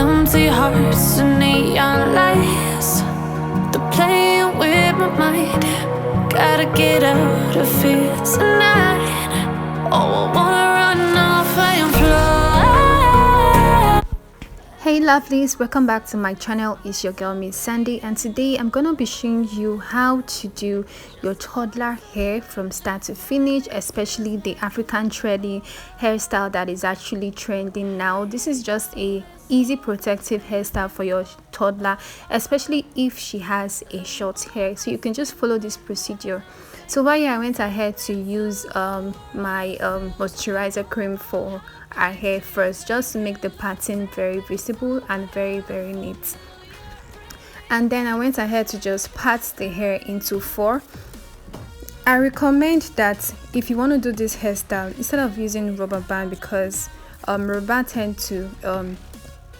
empty hearts and neon lights. They're playing with my mind. Gotta get out of here tonight. Oh, I wanna run off and fly. Hey lovelies, welcome back to my channel. It's your girl Miss Sandy, and today I'm gonna be showing you how to do your toddler hair from start to finish, especially the African trendy hairstyle that is actually trending now. This is just a easy protective hairstyle for your toddler, especially if she has a short hair. So you can just follow this procedure. So while I went ahead to use my moisturizer cream for our hair first, just to make the pattern very visible and very neat. And then I went ahead to just part the hair into 4. I recommend that if you want to do this hairstyle, instead of using rubber band, because rubber tend to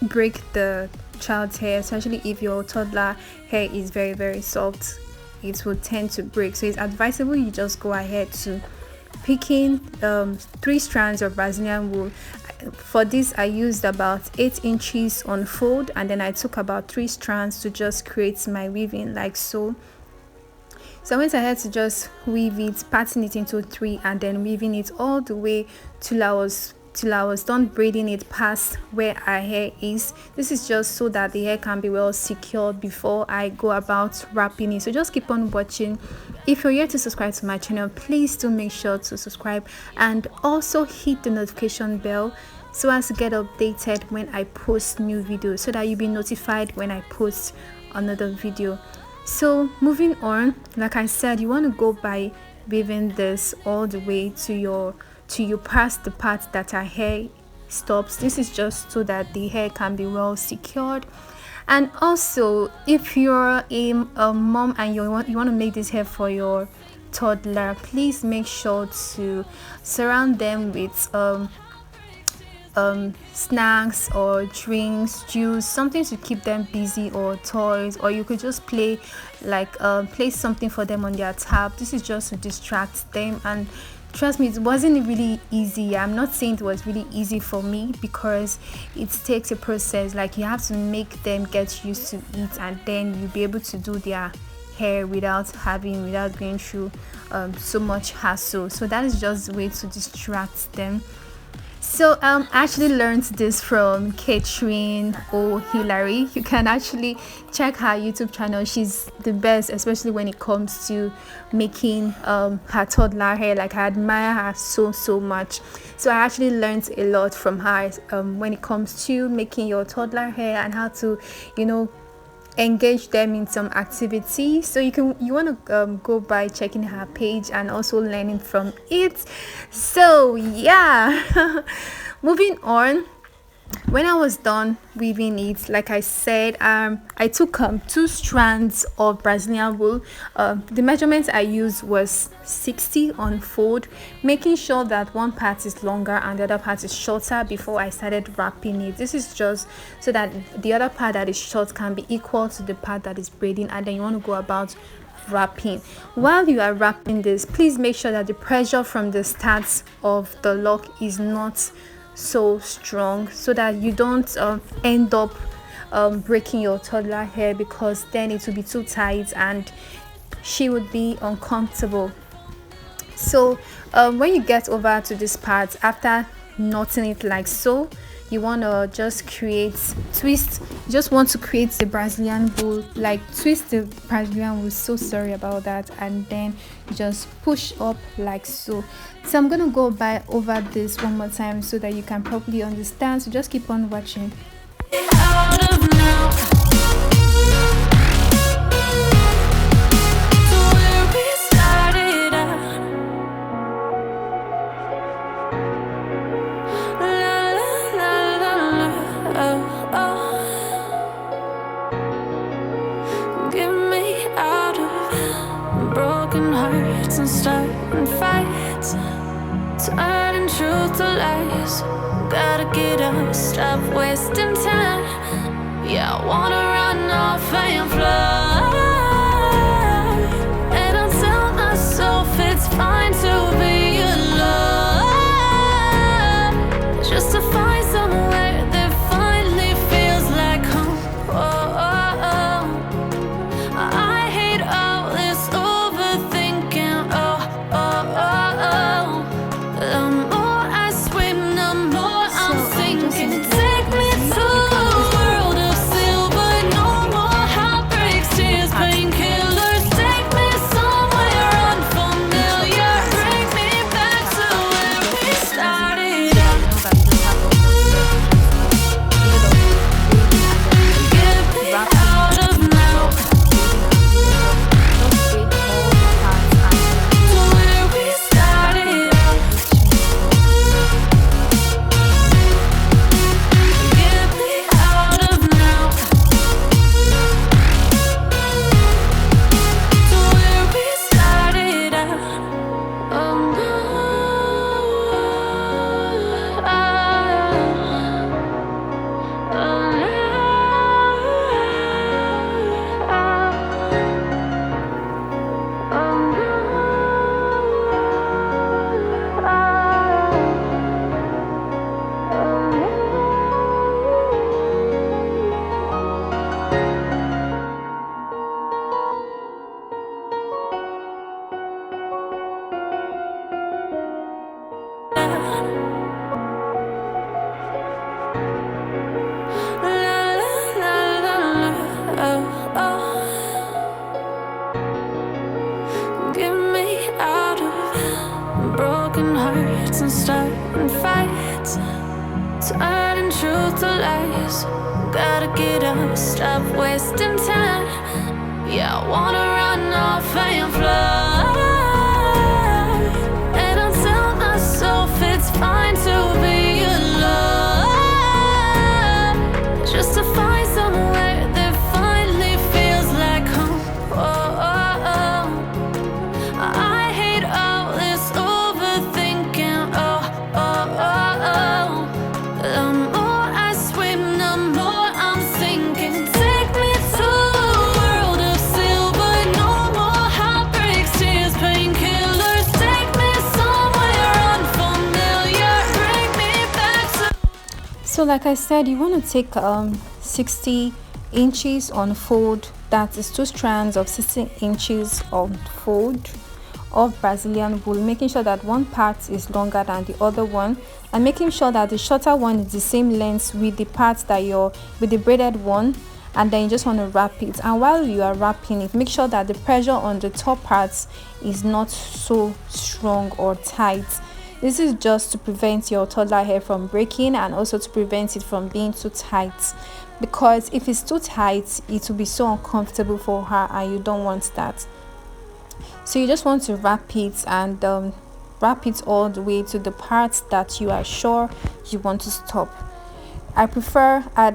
break the child's hair, especially if your toddler hair is very soft, it will tend to break. So it's advisable you just go ahead to picking 3 strands of Brazilian wool. For this I used about 8 inches on fold, and then I took about 3 strands to just create my weaving like so. So I went ahead to just weave it, parting it into 3, and then weaving it all the way till I was done braiding it past where our hair is. This is just so that the hair can be well secured before I go about wrapping it. So just keep on watching. If you're yet to subscribe to my channel, please do make sure to subscribe and also hit the notification bell so as to get updated when I post new videos, so that you'll be notified when I post another video. So moving on, like I said, you want to go by weaving this all the way to you past the part that our hair stops. This is just so that the hair can be well secured. And also, if you're a mom and you want to make this hair for your toddler, please make sure to surround them with snacks or drinks, juice, something to keep them busy, or toys, or you could just play something for them on their tab. This is just to distract them. And trust me, it wasn't really easy. I'm not saying it was really easy for me, because it takes a process. Like, you have to make them get used to it, and then you'll be able to do their hair without going through so much hassle. So that is just a way to distract them. So I actually learned this from Catherine or Hillary. You can actually check her YouTube channel. She's the best, especially when it comes to making her toddler hair. Like, I admire her so much. So I actually learned a lot from her when it comes to making your toddler hair and how to, engage them in some activity. So you want to go by checking her page and also learning from it. So yeah. Moving on, when I was done weaving it, like I said, I took 2 strands of Brazilian wool. The measurements I used was 60 on fold, making sure that one part is longer and the other part is shorter before I started wrapping it. This is just so that the other part that is short can be equal to the part that is braiding, and then you want to go about wrapping. While you are wrapping this, please make sure that the pressure from the start of the lock is not so strong, so that you don't end up breaking your toddler hair, because then it will be too tight and she would be uncomfortable. So when you get over to this part, after knotting it like so, you want to just want to create the Brazilian wool, like twist the Brazilian wool, so sorry about that, and then you just push up like so. So I'm gonna go over this one more time so that you can properly understand. So just keep on watching. And starting fights, turning truth to lies. Gotta get up, stop wasting time. Yeah, I wanna run off and fly. And I'll tell myself it's fine to be alone, just to find somewhere that finally feels like lies. Gotta get up, stop wasting time. Yeah, I wanna run off and fly. And I'll tell myself it's fine to be alone, just to find somewhere that finally feels like home. I hate all this overthinking. The more I swim, the more I'm sinking. Take me to a world of silver. No more heartbreaks, tears, painkillers. Take me somewhere unfamiliar. Bring me back to. So like I said, you want to take 60 inches on fold. That is 2 strands of 16 inches on fold of Brazilian wool, making sure that one part is longer than the other one, and making sure that the shorter one is the same length with the part that you're with the braided one. And then you just want to wrap it, and while you are wrapping it, make sure that the pressure on the top parts is not so strong or tight. This is just to prevent your toddler hair from breaking, and also to prevent it from being too tight, because if it's too tight, it will be so uncomfortable for her, and you don't want that. So you just want to wrap it, and wrap it all the way to the parts that you are sure you want to stop. I prefer I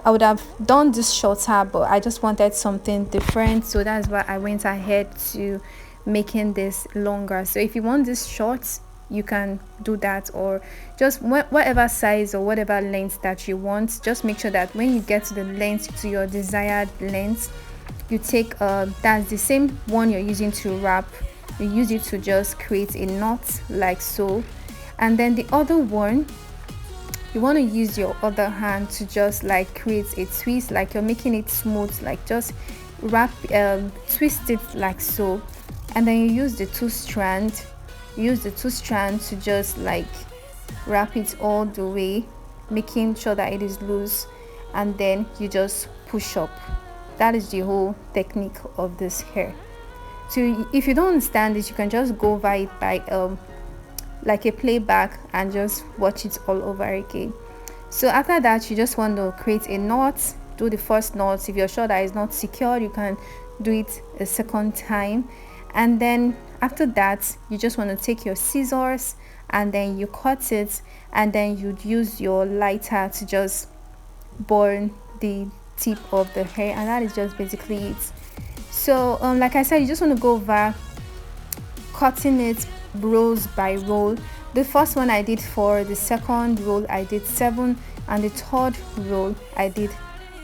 would have done this shorter, but I just wanted something different, so that's why I went ahead to making this longer. So if you want this short, you can do that, or just whatever size or whatever length that you want. Just make sure that when you get to the length, to your desired length, you take that's the same one you're using to wrap, you use it to just create a knot like so. And then the other one, you want to use your other hand to just like create a twist, like you're making it smooth, like just wrap twist it like so. And then you use the two strands to just like wrap it all the way, making sure that it is loose, and then you just push up. That is the whole technique of this hair. So if you don't understand this, you can just go over it by like a playback and just watch it all over again. So after that, you just want to create a knot. Do the first knot. If you're sure that it's not secure, you can do it a second time. And then after that, you just want to take your scissors, and then you cut it, and then you'd use your lighter to just burn the tip of the hair, and that is just basically it. So like I said, you just want to go over cutting it rows by row. The first one I did 4, the second row I did 7, and the third row I did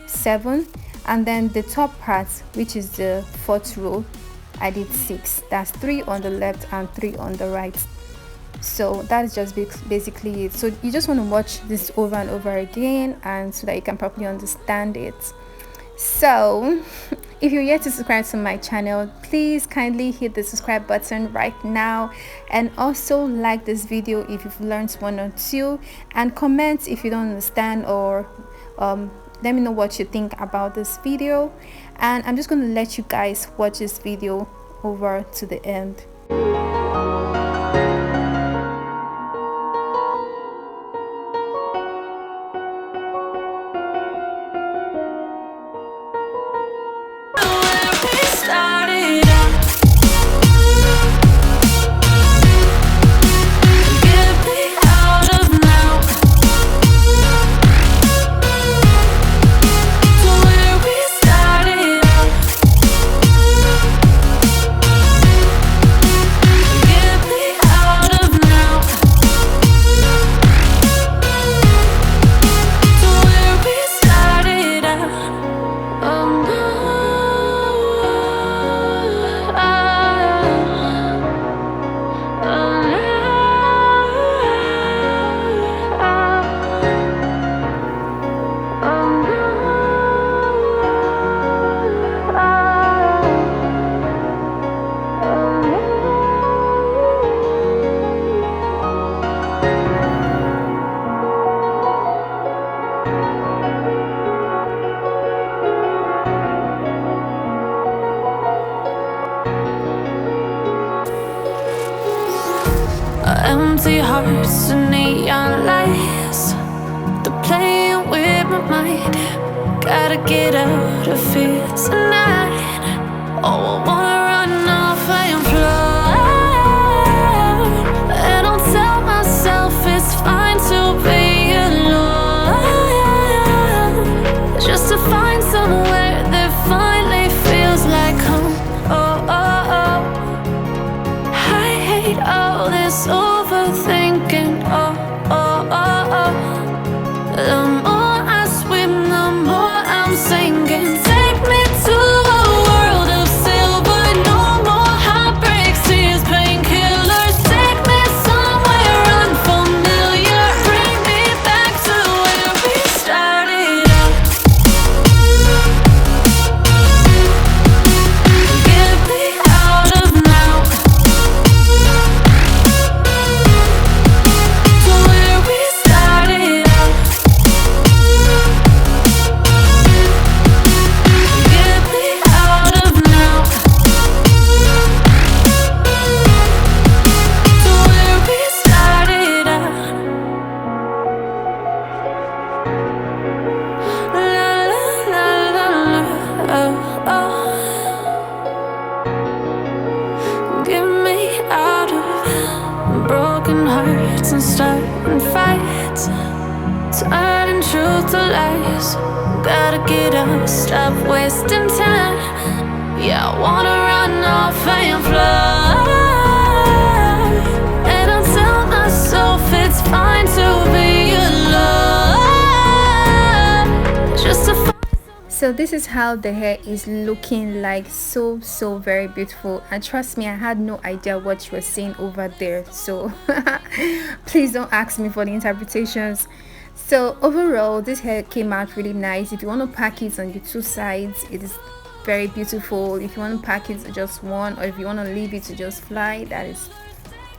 7, and then the top part, which is the 4th row, I did 6. That's 3 on the left and 3 on the right. So that is just basically it. So you just want to watch this over and over again, and so that you can properly understand it. So if you're yet to subscribe to my channel, please kindly hit the subscribe button right now, and also like this video if you've learned 1 or 2, and comment if you don't understand, or let me know what you think about this video. And I'm just going to let you guys watch this video over to the end. Empty hearts and neon lights, they're playing with inside my mind. Gotta get out of here tonight. Oh, I wanna run off and fly. And I'll tell myself it's fine to be alone, just to find somewhere that finally feels like home. Oh, oh, oh. I hate all this overthinking. Oh, oh, oh, oh. The more I swim, the more I'm sinking. Take me to a world of silver. No more heartbreaks, tears, painkillers. Take me somewhere unfamiliar. Bring me back to where we started out. Get me out of now, to where we started out. Get me out of now, to where we started out. La la la la la, oh, oh. Get me out of broken hearts and starting fights, turning truth to lies. Gotta get up, stop wasting time. Yeah, I wanna run off and fly. And I'll tell myself it's fine to be alone, just to find. So this is how the hair is looking like. So very beautiful, and trust me, I had no idea what you were saying over there, so please don't ask me for the interpretations. So overall, this hair came out really nice. If you want to pack it on the two sides, it is very beautiful. If you want to pack it to just one, or if you want to leave it to just fly, that is,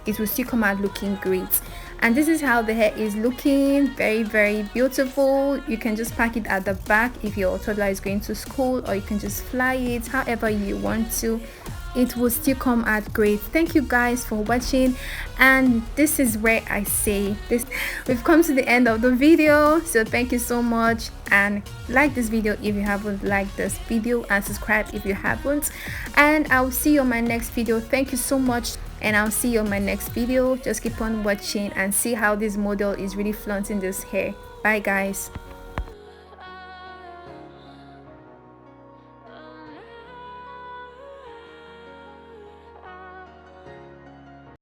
it will still come out looking great. And this is how the hair is looking, very beautiful. You can just pack it at the back if your toddler is going to school, or you can just fly it however you want to. It will still come out great. Thank you guys for watching, and this is where I say this, we've come to the end of the video. So thank you so much, and like this video if you haven't liked this video, and subscribe if you haven't, and I'll see you on my next video. Thank you so much, and I'll see you on my next video. Just keep on watching and see how this model is really flaunting this hair. Bye guys.